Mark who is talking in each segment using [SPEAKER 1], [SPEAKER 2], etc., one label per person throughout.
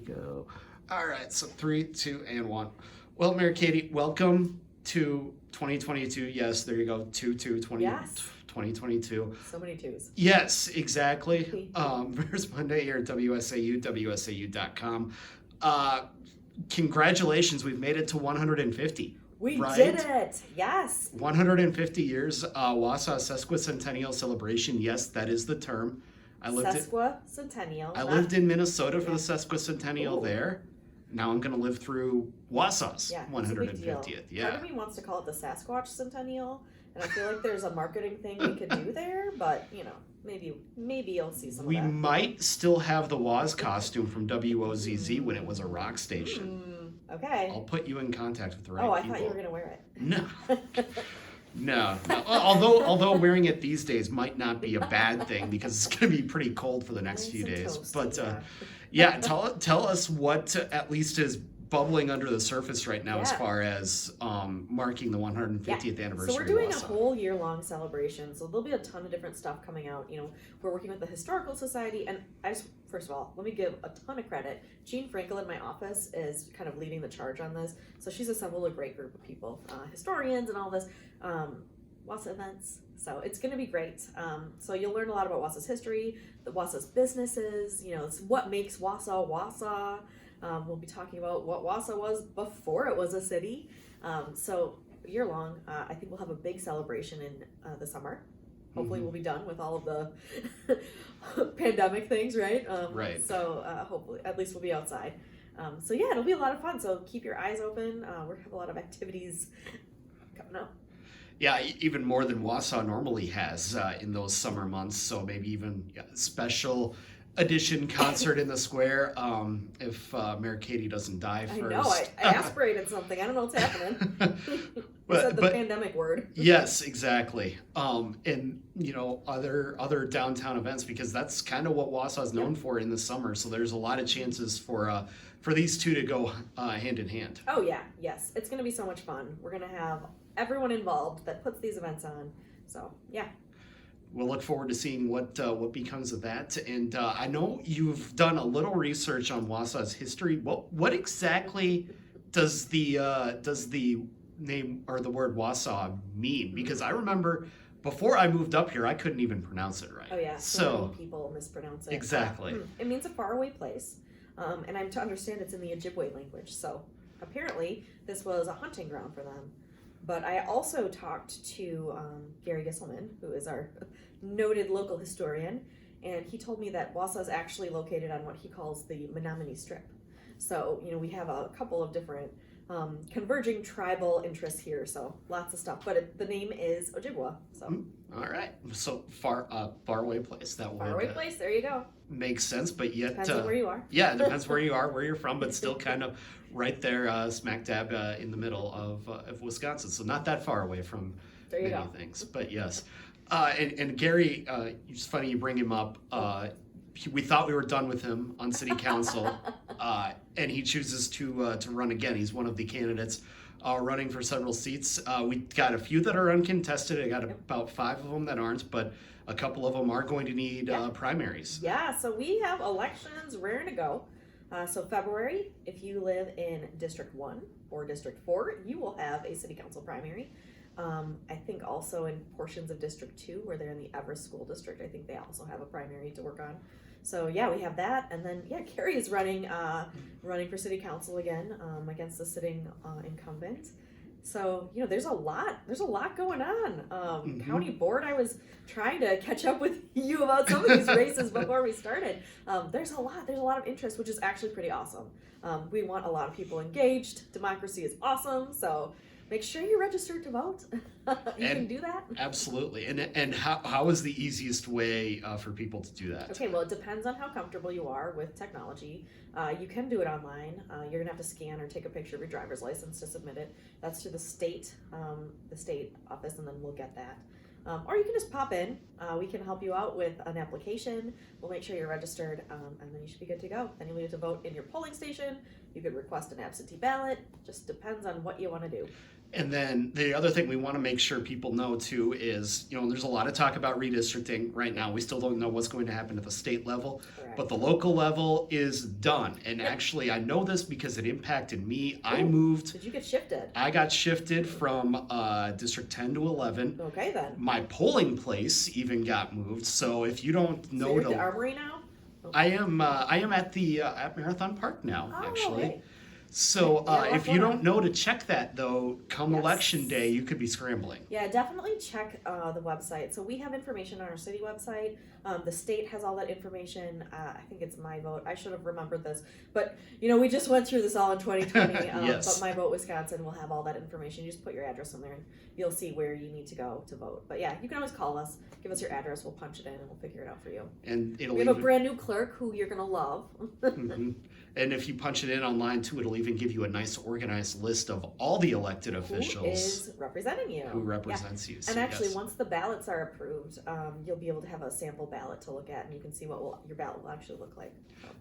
[SPEAKER 1] go. All right, so 3, 2, and 1. Well, Mary Katie, welcome to 2022. Yes, there you go. 2020.
[SPEAKER 2] Yes.
[SPEAKER 1] 2022.
[SPEAKER 2] So many twos.
[SPEAKER 1] Yes, exactly. There's Monday here at WSAU, WSAU.com. Congratulations, we've made it to 150.
[SPEAKER 2] We
[SPEAKER 1] right?
[SPEAKER 2] did it. Yes.
[SPEAKER 1] 150 years, Wausau Sesquicentennial Celebration. Yes, that is the term. I lived in Minnesota for the Sesquicentennial there. Now I'm going to live through Wausau's 150th. Yeah.
[SPEAKER 2] Part of me wants to call it the Sasquatch Centennial, and I feel like there's a marketing thing we could do there, but maybe you'll see some
[SPEAKER 1] We
[SPEAKER 2] of that.
[SPEAKER 1] might still have the Woz costume from WOZZ when it was a rock station.
[SPEAKER 2] Okay.
[SPEAKER 1] I'll put you in contact with the right people.
[SPEAKER 2] Oh, I thought you were going to wear it.
[SPEAKER 1] No. No. Although wearing it these days might not be a bad thing because it's going to be pretty cold for the next few days.
[SPEAKER 2] Toasty,
[SPEAKER 1] but tell us what at least is bubbling under the surface right now as far as marking the 150th anniversary.
[SPEAKER 2] So we're doing a whole year-long celebration. So there'll be a ton of different stuff coming out. We're working with the Historical Society, and first of all, let me give a ton of credit. Jean Frankel in my office is kind of leading the charge on this. So she's assembled a great group of people, historians and all this, Wausau events. So it's going to be great. So you'll learn a lot about Wausau's history, the Wausau's businesses, it's what makes Wausau Wausau. We'll be talking about what Wausau was before it was a city. So year long, I think we'll have a big celebration in the summer. Hopefully we'll be done with all of the pandemic things, right?
[SPEAKER 1] Right.
[SPEAKER 2] So hopefully, at least we'll be outside. So yeah, it'll be a lot of fun. So keep your eyes open. We're gonna have a lot of activities coming up.
[SPEAKER 1] Yeah, even more than Wausau normally has in those summer months. So maybe even a special edition concert in the square if Mayor Katie doesn't die first.
[SPEAKER 2] I know, I aspirated something. I don't know what's happening. Said the pandemic word.
[SPEAKER 1] Yes, exactly. And other downtown events, because that's kind of what Wausau is known for in the summer. So there's a lot of chances for these two to go hand in hand.
[SPEAKER 2] Oh yeah, yes, it's going to be so much fun. We're going to have everyone involved that puts these events on. So yeah.
[SPEAKER 1] We'll look forward to seeing what becomes of that. And I know you've done a little research on Wausau's history. What exactly does the name or the word Wausau mean? Because I remember before I moved up here, I couldn't even pronounce it right.
[SPEAKER 2] Oh yeah, so many people mispronounce it.
[SPEAKER 1] Exactly.
[SPEAKER 2] It means a faraway place, and I'm to understand it's in the Ojibwe language. So apparently this was a hunting ground for them. But I also talked to Gary Gisselman, who is our noted local historian, and he told me that Wausau is actually located on what he calls the Menominee Strip. So, we have a couple of different converging tribal interests here, so lots of stuff. But the name is Ojibwa. So.
[SPEAKER 1] All right. So faraway place. That word.
[SPEAKER 2] Faraway place. There you go.
[SPEAKER 1] Makes sense, but yet
[SPEAKER 2] depends on where you are.
[SPEAKER 1] Yeah, it depends where you are, where you're from, but still kind of right there, smack dab in the middle of Wisconsin. So not that far away from many things. But yes, and Gary, it's funny you bring him up. We thought we were done with him on city council, and he chooses to run again. He's one of the candidates running for several seats. We got a few that are uncontested. I got about 5 of them that aren't, but a couple of them are going to need primaries.
[SPEAKER 2] Yeah, so we have elections raring to go. So February, if you live in District 1 or District 4, you will have a city council primary. I think also in portions of District 2, where they're in the Everest School District, I think they also have a primary to work on. So yeah, we have that, and then Carrie is running for city council again against the sitting incumbent. So there's a lot going on. County board, I was trying to catch up with you about some of these races before we started. There's a lot of interest, which is actually pretty awesome. We want a lot of people engaged. Democracy is awesome, so make sure you register to vote. You can do that.
[SPEAKER 1] Absolutely. And how is the easiest way for people to do that?
[SPEAKER 2] Okay, well, it depends on how comfortable you are with technology. You can do it online. You're gonna have to scan or take a picture of your driver's license to submit it. That's to the state office, and then we'll get that. Or you can just pop in. We can help you out with an application. We'll make sure you're registered, and then you should be good to go. Then you'll need to vote in your polling station. You could request an absentee ballot. Just depends on what you want to do.
[SPEAKER 1] And then the other thing we want to make sure people know too is, there's a lot of talk about redistricting right now. We still don't know what's going to happen at the state level,
[SPEAKER 2] Correct.
[SPEAKER 1] but the local level is done. And actually, I know this because it impacted me. I moved.
[SPEAKER 2] Did you get shifted?
[SPEAKER 1] I got shifted from District 10 to 11.
[SPEAKER 2] Okay, then.
[SPEAKER 1] My polling place even got moved. So if you don't know,
[SPEAKER 2] So you're at the Armory now?
[SPEAKER 1] I am at the at Marathon Park now,
[SPEAKER 2] Oh,
[SPEAKER 1] actually.
[SPEAKER 2] okay.
[SPEAKER 1] So
[SPEAKER 2] Yeah,
[SPEAKER 1] if you don't know to check that though, come
[SPEAKER 2] Yes.
[SPEAKER 1] election day, you could be scrambling.
[SPEAKER 2] Yeah, definitely check the website. So we have information on our city website. The state has all that information. I think it's My Vote. I should have remembered this, but we just went through this all in 2020.
[SPEAKER 1] Yes.
[SPEAKER 2] But My Vote Wisconsin will have all that information. You just put your address in there, and you'll see where you need to go to vote. But yeah, you can always call us, give us your address. We'll punch it in, and we'll figure it out for you.
[SPEAKER 1] And it'll
[SPEAKER 2] We have a
[SPEAKER 1] even,
[SPEAKER 2] brand new clerk who you're gonna love.
[SPEAKER 1] Mhm. And if you punch it in online too, it'll even give you a nice organized list of all the elected officials
[SPEAKER 2] Who is representing you?
[SPEAKER 1] who represents you. So
[SPEAKER 2] And actually,
[SPEAKER 1] yes.
[SPEAKER 2] once the ballots are approved, you'll be able to have a sample ballot to look at, and you can see what your ballot will actually look like.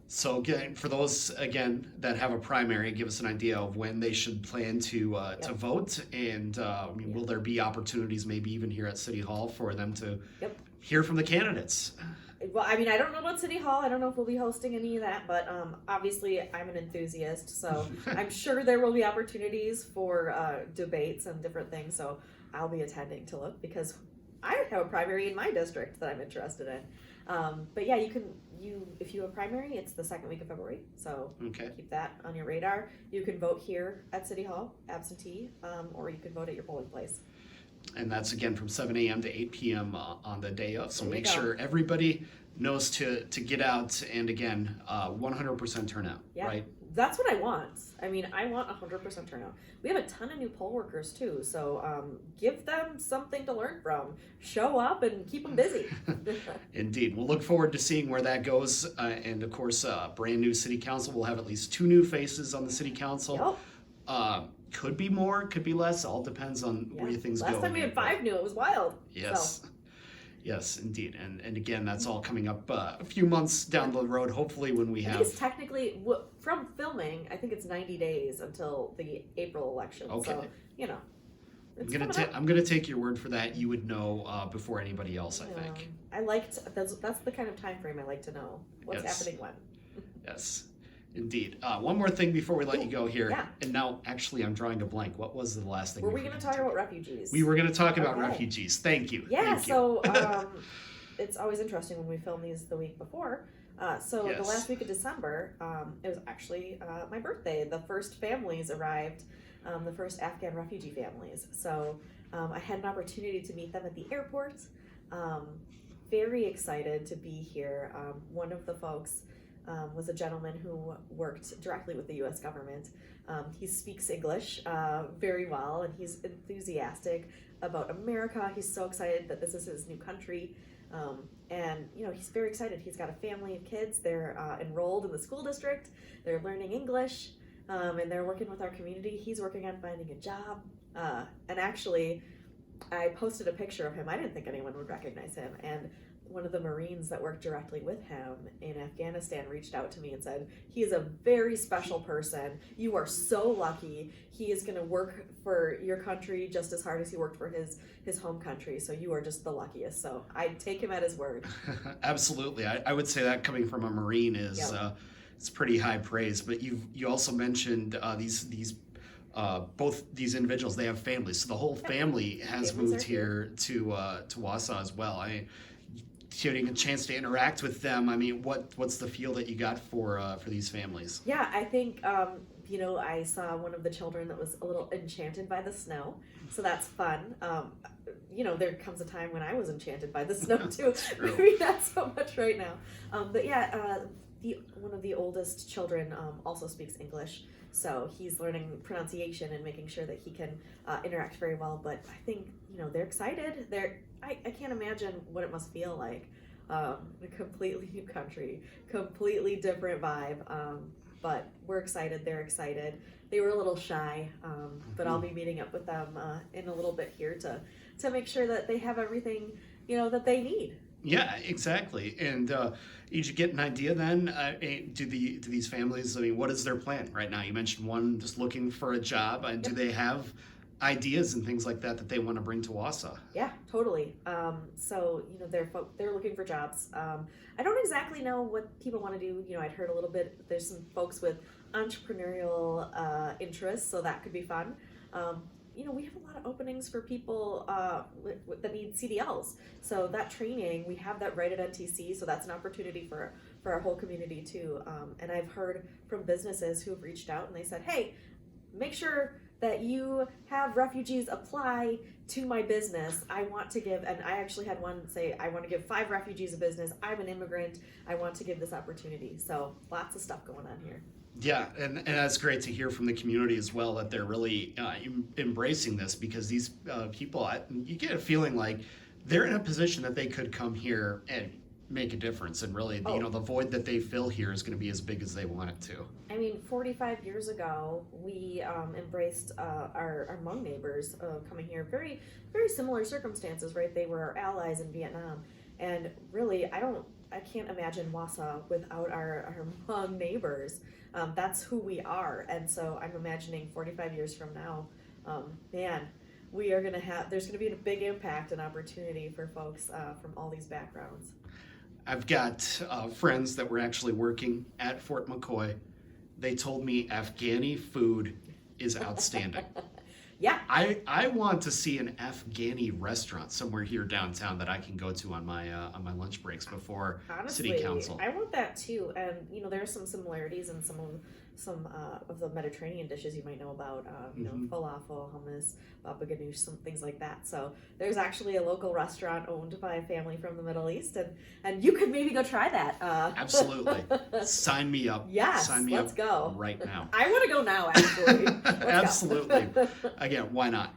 [SPEAKER 1] So again, for those that have a primary, give us an idea of when they should plan to vote, and will there be opportunities, maybe even here at City Hall, for them to hear from the candidates?
[SPEAKER 2] Well, I don't know about City Hall. I don't know if we'll be hosting any of that, but obviously I'm an enthusiast, so I'm sure there will be opportunities for debates and different things. So I'll be attending to look, because I have a primary in my district that I'm interested in. But yeah, if you have a primary, it's the second week of February, so keep that on your radar. You can vote here at City Hall, absentee, or you can vote at your polling place.
[SPEAKER 1] And that's again from 7 a.m. to 8 p.m. On the day of. So
[SPEAKER 2] There you
[SPEAKER 1] make
[SPEAKER 2] go.
[SPEAKER 1] sure everybody knows to get out, and again, 100% turnout,
[SPEAKER 2] Yeah.
[SPEAKER 1] right?
[SPEAKER 2] That's what I want. I want 100% turnout. We have a ton of new poll workers too, so give them something to learn from. Show up and keep them busy.
[SPEAKER 1] Indeed. We'll look forward to seeing where that goes. And of course, brand new city council. We'll have at least 2 new faces on the city council.
[SPEAKER 2] Yep.
[SPEAKER 1] Could be more, could be less. All depends on where things go.
[SPEAKER 2] Last time we had 5 new, it was wild.
[SPEAKER 1] Yes.
[SPEAKER 2] So.
[SPEAKER 1] Yes, indeed. And again, that's all coming up a few months down the road, hopefully, when we
[SPEAKER 2] I
[SPEAKER 1] have.
[SPEAKER 2] think it's technically, from filming, I think it's 90 days until the April election.
[SPEAKER 1] Okay.
[SPEAKER 2] So, it's
[SPEAKER 1] I'm gonna take your word for that. You would know before anybody else, I think.
[SPEAKER 2] That's the kind of time frame I like to know. What's happening when.
[SPEAKER 1] Yes, indeed. One more thing before we let you go here.
[SPEAKER 2] Yeah.
[SPEAKER 1] And now, actually, I'm drawing a blank. What was the last thing?
[SPEAKER 2] Were we going to talk about refugees?
[SPEAKER 1] We were going to talk about
[SPEAKER 2] Okay.
[SPEAKER 1] refugees. Thank you.
[SPEAKER 2] Yeah,
[SPEAKER 1] Thank you.
[SPEAKER 2] so it's always interesting when we film these the week before. The
[SPEAKER 1] Yes.
[SPEAKER 2] last week of December, it was actually my birthday. The first families arrived, the first Afghan refugee families. So I had an opportunity to meet them at the airport. Very excited to be here. One of the folks was a gentleman who worked directly with the U.S. government. He speaks English very well, and he's enthusiastic about America. He's so excited that this is his new country. And he's very excited. He's got a family of kids. They're enrolled in the school district. They're learning English, and they're working with our community. He's working on finding a job. And actually, I posted a picture of him. I didn't think anyone would recognize him. And one of the Marines that worked directly with him in Afghanistan reached out to me and said, he is a very special person. You are so lucky. He is going to work for your country just as hard as he worked for his home country. So you are just the luckiest. So I take him at his word.
[SPEAKER 1] Absolutely. I would say that coming from a Marine is it's pretty high praise. But you also mentioned these both these individuals, they have families. So the whole family has moved here to Wausau as well. Getting a chance to interact with them, what's the feel that you got for these families?
[SPEAKER 2] Yeah, I think I saw one of the children that was a little enchanted by the snow, so that's fun. There comes a time when I was enchanted by the snow too. Maybe not so much right now, but yeah, one of the oldest children also speaks English, so he's learning pronunciation and making sure that he can interact very well. But I think they're excited. I can't imagine what it must feel like. A completely new country, completely different vibe. But we're excited. They're excited. They were a little shy, but I'll be meeting up with them in a little bit here to make sure that they have everything that they need.
[SPEAKER 1] Yeah, exactly. And did you get an idea then? Do these families? What is their plan right now? You mentioned one just looking for a job. Do they have ideas and things like that they want to bring to Wausau.
[SPEAKER 2] Yeah, totally. So they're looking for jobs. I don't exactly know what people want to do. I'd heard a little bit. There's some folks with entrepreneurial interests, so that could be fun. We have a lot of openings for people that need CDLs. So that training, we have that right at NTC. So that's an opportunity for our whole community too. And I've heard from businesses who've reached out and they said, hey, make sure that you have refugees apply to my business. I want to give, and I actually had one say, I want to give 5 refugees a business. I'm an immigrant. I want to give this opportunity. So lots of stuff going on here.
[SPEAKER 1] Yeah, and that's great to hear from the community as well, that they're really embracing this, because these people, you get a feeling like they're in a position that they could come here and make a difference, and really, the void that they fill here is going to be as big as they want it to.
[SPEAKER 2] 45 years ago, we embraced our Hmong neighbors coming here. Very, very similar circumstances, right? They were our allies in Vietnam, and really, I can't imagine Wausau without our Hmong neighbors. That's who we are, and so I'm imagining 45 years from now, we are going to have. There's going to be a big impact and opportunity for folks from all these backgrounds.
[SPEAKER 1] I've got friends that were actually working at Fort McCoy. They told me Afghani food is outstanding.
[SPEAKER 2] Yeah.
[SPEAKER 1] I want to see an Afghani restaurant somewhere here downtown that I can go to on my lunch breaks before
[SPEAKER 2] Honestly,
[SPEAKER 1] city council.
[SPEAKER 2] I want that too, and there are some similarities in some of the Mediterranean dishes you might know about. Falafel, hummus, baba ganoush, some things like that. So there's actually a local restaurant owned by a family from the Middle East, and you could maybe go try that.
[SPEAKER 1] Absolutely, sign me up.
[SPEAKER 2] Yes,
[SPEAKER 1] sign me
[SPEAKER 2] let's
[SPEAKER 1] up
[SPEAKER 2] go
[SPEAKER 1] right now.
[SPEAKER 2] I want to go now, actually.
[SPEAKER 1] Absolutely. Again, why not?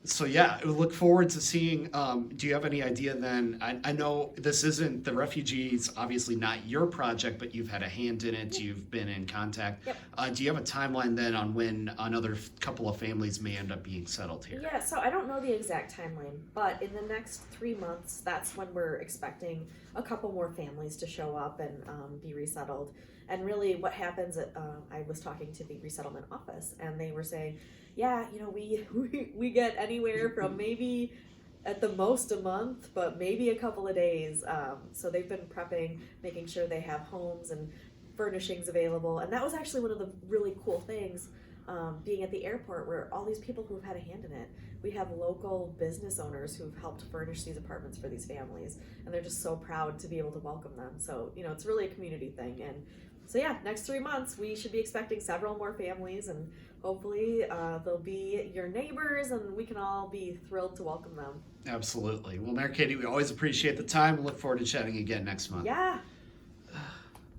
[SPEAKER 1] So yeah, we look forward to seeing. Do you have any idea then? I know this isn't the refugees, obviously not your project, but you've had a hand in it. Yep. You've been in contact.
[SPEAKER 2] Yep.
[SPEAKER 1] Do you have a timeline then on when another couple of families may end up being settled here?
[SPEAKER 2] Yeah, so I don't know the exact timeline, but in the next 3 months, that's when we're expecting a couple more families to show up and be resettled. And really what happens, I was talking to the resettlement office, and they were saying, yeah, we get anywhere from maybe at the most a month, but maybe a couple of days. So they've been prepping, making sure they have homes and furnishings available. And that was actually one of the really cool things, being at the airport, where all these people who've had a hand in it. We have local business owners who've helped furnish these apartments for these families, and they're just so proud to be able to welcome them. So, it's really a community thing. And so yeah, next 3 months, we should be expecting several more families, and hopefully they'll be your neighbors, and we can all be thrilled to welcome them.
[SPEAKER 1] Absolutely. Well, Mary Katie, we always appreciate the time and look forward to chatting again next month.
[SPEAKER 2] Yeah.